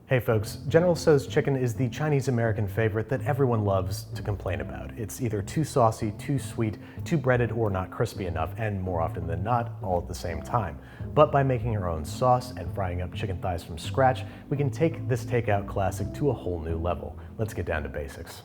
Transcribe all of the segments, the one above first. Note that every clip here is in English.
Hey folks, General Tso's chicken is the Chinese-American favorite that everyone loves to complain about. It's either too saucy, too sweet, too breaded, or not crispy enough, and more often than not, all at the same time. But by making our own sauce and frying up chicken thighs from scratch, we can take this takeout classic to a whole new level. Let's get down to basics.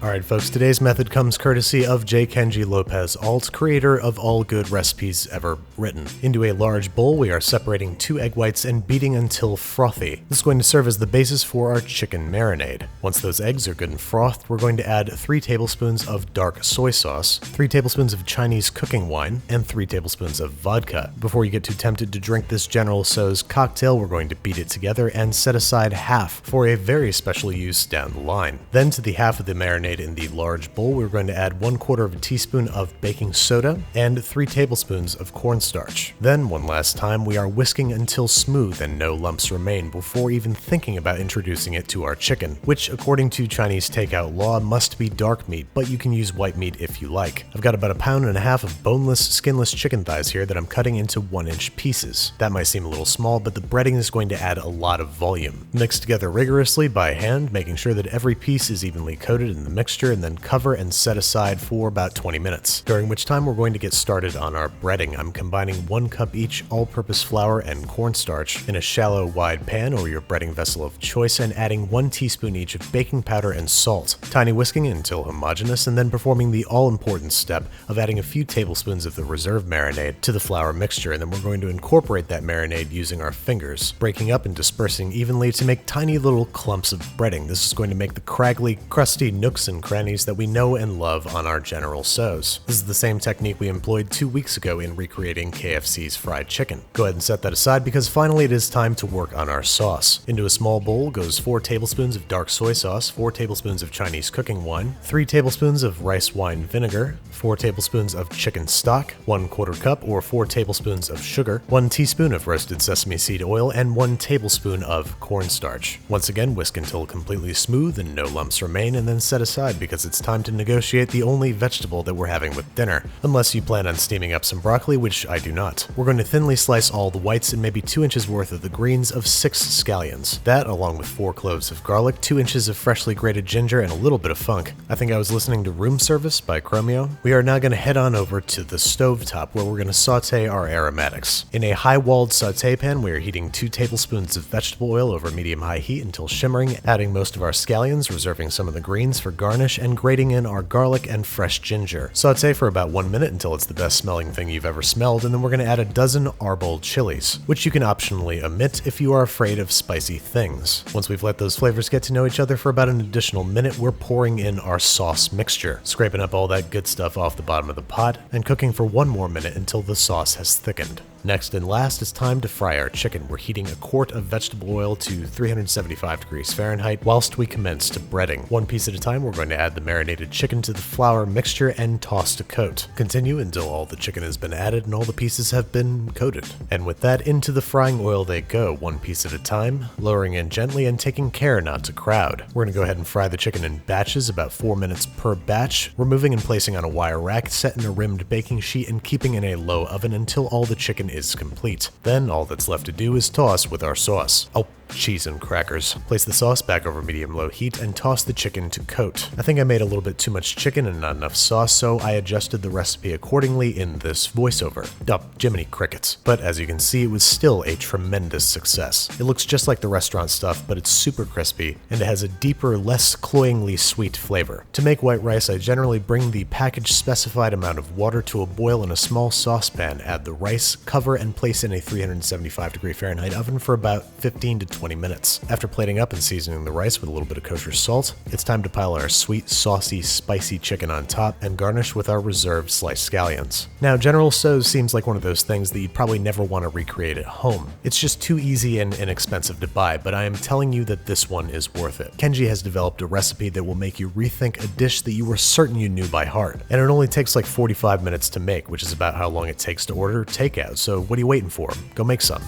Alright folks, today's method comes courtesy of J. Kenji Lopez Alt, creator of all good recipes ever written. Into a large bowl, we are separating 2 egg whites and beating until frothy. This is going to serve as the basis for our chicken marinade. Once those eggs are good and frothed, we're going to add 3 tablespoons of dark soy sauce, 3 tablespoons of Chinese cooking wine, and 3 tablespoons of vodka. Before you get too tempted to drink this General Tso's cocktail, we're going to beat it together and set aside half for a very special use down the line. Then to the half of the marinade in the large bowl, we're going to add 1/4 teaspoon of baking soda and 3 tablespoons of cornstarch. Then, one last time, we are whisking until smooth and no lumps remain before even thinking about introducing it to our chicken, which according to Chinese takeout law must be dark meat, but you can use white meat if you like. I've got about 1.5 pounds of boneless, skinless chicken thighs here that I'm cutting into 1-inch pieces. That might seem a little small, but the breading is going to add a lot of volume. Mix together rigorously by hand, making sure that every piece is evenly coated in the mixture, and then cover and set aside for about 20 minutes, during which time we're going to get started on our breading. I'm combining 1 cup each all-purpose flour and cornstarch in a shallow, wide pan or your breading vessel of choice, and adding 1 teaspoon each of baking powder and salt, tiny whisking until homogeneous, and then performing the all-important step of adding a few tablespoons of the reserve marinade to the flour mixture, and then we're going to incorporate that marinade using our fingers, breaking up and dispersing evenly to make tiny little clumps of breading. This is going to make the craggly, crusty nooks and crannies that we know and love on our General Tso's. This is the same technique we employed 2 weeks ago in recreating KFC's fried chicken. Go ahead and set that aside because finally it is time to work on our sauce. Into a small bowl goes 4 tablespoons of dark soy sauce, 4 tablespoons of Chinese cooking wine, 3 tablespoons of rice wine vinegar, 4 tablespoons of chicken stock, 1/4 cup or 4 tablespoons of sugar, 1 teaspoon of roasted sesame seed oil, and 1 tablespoon of cornstarch. Once again, whisk until completely smooth and no lumps remain, and then set aside because it's time to negotiate the only vegetable that we're having with dinner, unless you plan on steaming up some broccoli, which I do not. We're going to thinly slice all the whites and maybe 2 inches worth of the greens of 6 scallions. That, along with 4 cloves of garlic, 2 inches of freshly grated ginger, and a little bit of funk. I think I was listening to Room Service by Chromeo. We are now going to head on over to the stove top where we're going to saute our aromatics. In a high-walled saute pan, we are heating 2 tablespoons of vegetable oil over medium-high heat until shimmering, adding most of our scallions, reserving some of the greens for garnish, and grating in our garlic and fresh ginger. Saute for about 1 minute until it's the best smelling thing you've ever smelled, and then we're going to add a dozen arbol chiles, which you can optionally omit if you are afraid of spicy things. Once we've let those flavors get to know each other for about an additional minute, we're pouring in our sauce mixture, scraping up all that good stuff off the bottom of the pot, and cooking for 1 more minute until the sauce has thickened. Next and last, it's time to fry our chicken. We're heating a quart of vegetable oil to 375 degrees Fahrenheit whilst we commence to breading. 1 piece at a time, we're going to add the marinated chicken to the flour mixture and toss to coat. Continue until all the chicken has been added and all the pieces have been coated. And with that, into the frying oil they go, 1 piece at a time, lowering in gently and taking care not to crowd. We're going to go ahead and fry the chicken in batches, about 4 minutes per batch, removing and placing on a wire rack, set in a rimmed baking sheet, and keeping in a low oven until all the chicken is complete. Then all that's left to do is toss with our sauce. Oh, cheese and crackers. Place the sauce back over medium-low heat and toss the chicken to coat. I think I made a little bit too much chicken and not enough sauce, so I adjusted the recipe accordingly in this voiceover. Jiminy crickets. But as you can see, it was still a tremendous success. It looks just like the restaurant stuff, but it's super crispy, and it has a deeper, less cloyingly sweet flavor. To make white rice, I generally bring the package specified amount of water to a boil in a small saucepan, add the rice, cover, and place in a 375 degree Fahrenheit oven for about 15 to 20 minutes. After plating up and seasoning the rice with a little bit of kosher salt, it's time to pile our sweet, saucy, spicy chicken on top and garnish with our reserved sliced scallions. Now, General Tso's seems like one of those things that you'd probably never want to recreate at home. It's just too easy and inexpensive to buy, but I am telling you that this one is worth it. Kenji has developed a recipe that will make you rethink a dish that you were certain you knew by heart. And it only takes like 45 minutes to make, which is about how long it takes to order takeout, so what are you waiting for? Go make some.